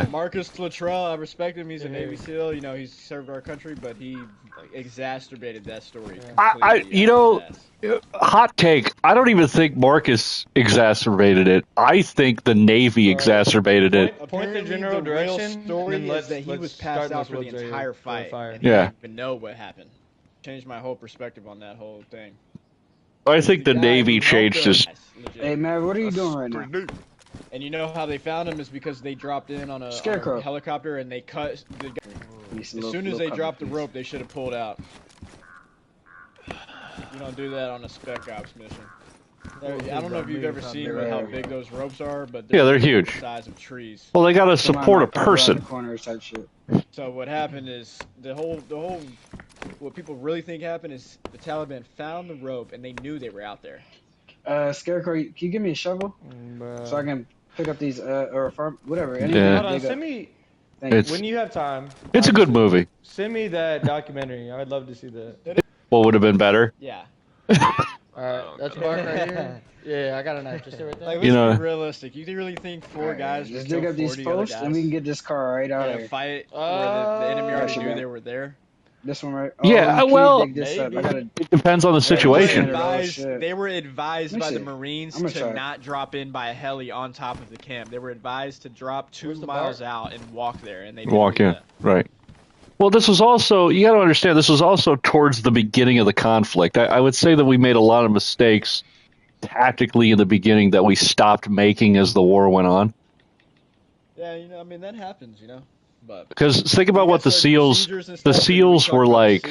Marcus Luttrell, I respect him. He's a Navy SEAL. You know, he's served our country, but he exacerbated that story. Hot take. I don't even think Marcus exacerbated it. I think the Navy exacerbated it. Point the general direction. Story is that he was passed out for the entire fight, and he didn't even know what happened. Changed my whole perspective on that whole thing. I think the Navy changed his. Hey man, what are you doing right now? And you know how they found him is because they dropped in on a helicopter and they cut. As soon as they dropped the rope, they should have pulled out. You don't do that on a spec ops mission. I don't know if you've ever seen how big those ropes are, but they're huge. The size of trees. Well, they gotta support a person. So what happened is the whole what people really think happened is the Taliban found the rope and they knew they were out there. Scarecrow, can you give me a shovel so I can pick up these or farm whatever? Hold on, send me when you have time. It's a good movie. Send me that documentary. I'd love to see that. What would have been better? Yeah. Alright, that's Mark right here. Yeah, I got a knife. Just sit right there. Like, let's be realistic. You really think four guys just dig up these posts and we can get this car right out of here. Fight where the enemy already knew they were there. This one right? It depends on the situation. They were advised by the Marines to not drop in by a heli on top of the camp. They were advised to drop 2 miles out and walk there, and they didn't walk in. Right. Well, this was also, you got to understand, this was also towards the beginning of the conflict. I would say that we made a lot of mistakes tactically in the beginning that we stopped making as the war went on. Yeah, you know, I mean, that happens, you know. Because think about what the SEALs were like.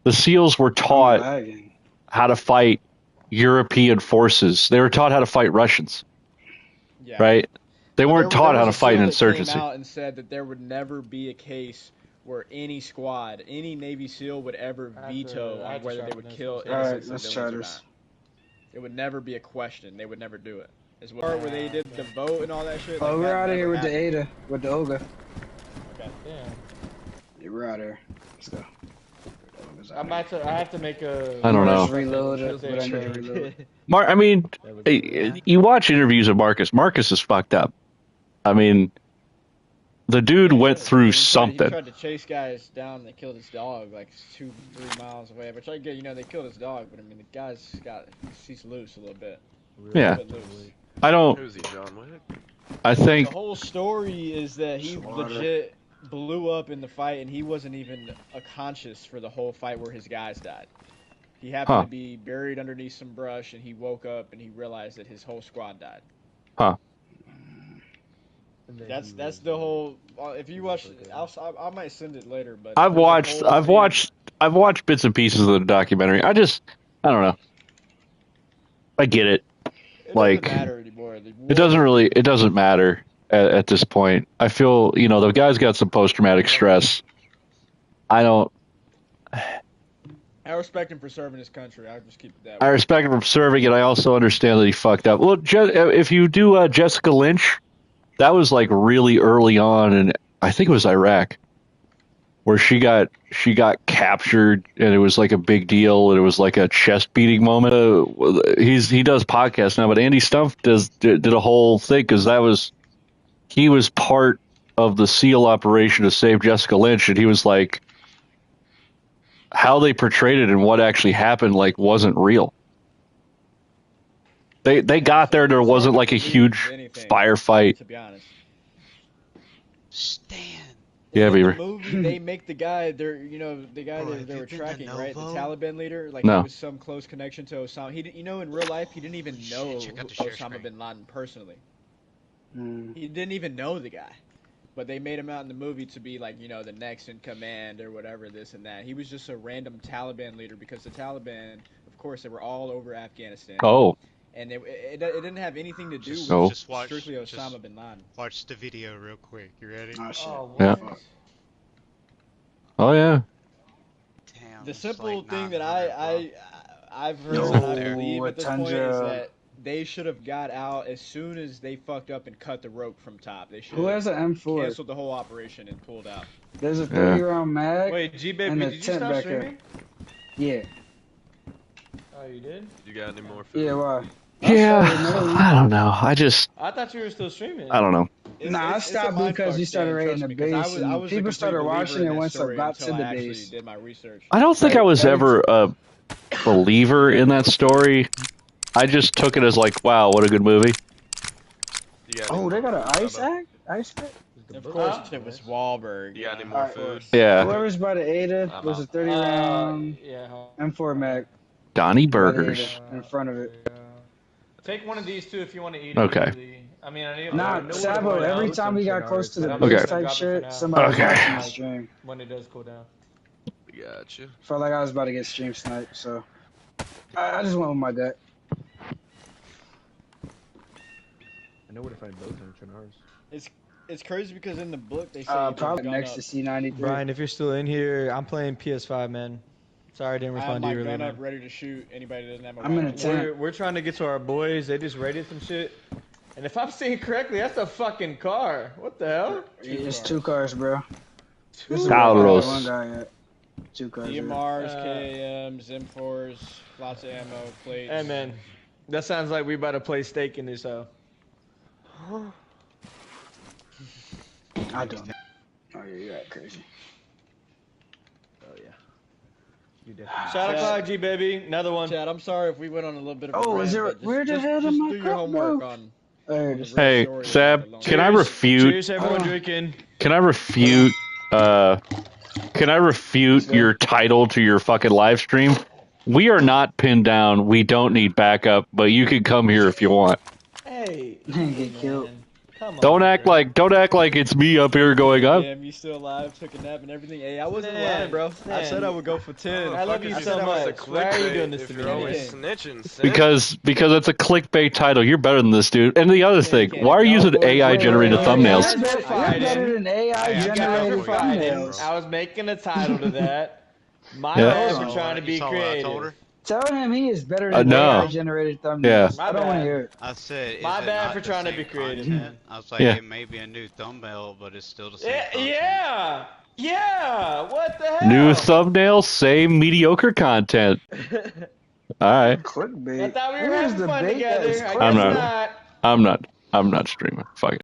The SEAls were taught how to fight European forces. They were taught how to fight Russians. Yeah. Right? They weren't taught how to fight an insurgency. Came out and said that there would never be a case where any squad, any Navy SEAL would ever veto on whether they would kill innocent civilians or not. It would never be a question. They would never do it. Is where they did the vote and all that shit. Oh, we're out of here with the Ada, with the Olga. Okay. Yeah, we're out of here. Let's go. I have to make a. I don't know. Reload it. I mean, you watch interviews of Marcus. Marcus is fucked up. I mean, the dude went through something. He tried to chase guys down and they killed his dog like 2-3 miles away. Which I get, you know, they killed his dog, but I mean, the guy's he's loose a little bit. Yeah. I don't. Who's he, John Wick? I think the whole story is that he legit blew up in the fight and he wasn't even conscious for the whole fight where his guys died. He happened to be buried underneath some brush and he woke up and he realized that his whole squad died. Huh. That's the whole. If you watch, I might send it later. But I've watched bits and pieces of the documentary. I don't know. I get it. It doesn't matter anymore. It doesn't matter at this point. I feel, the guy's got some post-traumatic stress. I respect him for serving his country. I'll just keep it that I way. respect him for serving, and I also understand that he fucked up. Well, if you do Jessica Lynch, that was like really early on, and I think it was Iraq, where she got captured, and it was like a big deal, and it was like a chest beating moment. He does podcasts now, but Andy Stumpf did a whole thing because he was part of the SEAL operation to save Jessica Lynch, and he was like, how they portrayed it and what actually happened wasn't real. They got there, and there wasn't like a huge firefight. To be honest. Stan. Yeah, Beaver. In the movie, they make the guy, the guy that they were tracking, right? The Taliban leader, he was some close connection to Osama. In real life, he didn't even know Osama bin Laden personally. He didn't even know the guy. But they made him out in the movie to be the next in command or whatever, this and that. He was just a random Taliban leader because the Taliban, of course, they were all over Afghanistan. Oh. And it didn't have anything to do with strictly Osama bin Laden. Watch the video real quick. You ready? Oh, shit. Yeah. Oh, yeah. Damn, the simple thing that I've heard and I believe at this point is that they should have got out as soon as they fucked up and cut the rope from top. They should Who has an M4? Canceled the whole operation and pulled out. There's a 30-round mag. Wait, G-Baby, did you stop streaming? Yeah. Oh, you did? You got any more food? Yeah, why? Yeah, I don't know. I thought you were still streaming. I don't know. Nah, I stopped because you started rating the base, and people started watching it once I got to the base. Did my research. I don't think I was ever a believer in that story. I just took it as like, wow, what a good movie. Oh, they got an ice act? Ice act? Of course, it was Wahlberg. You got any more food? Yeah. Whoever's by the Ada, there's a 30 round M4 Mac. Donnie Burgers. In front of it. Take one of these two if you want to eat it. Okay. I mean, I nah, Sabo, every time we got close to the base type shit, somebody was watching my stream. When it does cool down. Gotcha. Felt like I was about to get stream sniped, so I just went with my gut. I know where to find both in Chernars. It's crazy because in the book they say probably next to C93. Brian, if you're still in here, I'm playing PS5, man. Sorry I didn't respond to you earlier. I'm up ready to shoot. Anybody that doesn't have a I'm in a tent. We're trying to get to our boys. They just raided some shit. And if I'm seeing correctly, that's a fucking car. What the hell? It's 2 cars, bro. Carlos. One guy yet. 2 cars. DMRs, KAMs, M4s, lots of ammo, plates. Hey, man. That sounds like we about to play stake in this, I don't know. Oh, yeah, you're right, crazy. Oh, yeah. Shot o'clock, G, baby. Another one. Chad, I'm sorry if we went on a little bit of a Oh, rant, is there? Where the hell am I? Do your homework on. Hey, Sab, can I refute? Cheers, everyone drinking. Can I refute? Can I refute your title to your fucking live stream? We are not pinned down. We don't need backup, but you can come here if you want. Hey. Get killed. Come on, don't act like it's me up here going up. Damn, you still alive? Took a nap and everything. Hey, I wasn't lying, bro. I said I would go for 10. I love you so much. Why are you doing this to me? Snitching. Because it's a clickbait title. You're better than this, dude. And the other thing, why are you using AI generated thumbnails? You're better than AI generated thumbnails. I was making a title to that. My bad for trying to be creative. Tell him he is better than AI generated thumbnails. Yeah. I don't want to hear it. I said, my bad for trying to be creative. Content? I was like, it may be a new thumbnail, but it's still the same. Yeah. What the hell? New thumbnail, same mediocre content. All right. Clickbait. I thought we were having fun together. I'm not streaming. Fuck it.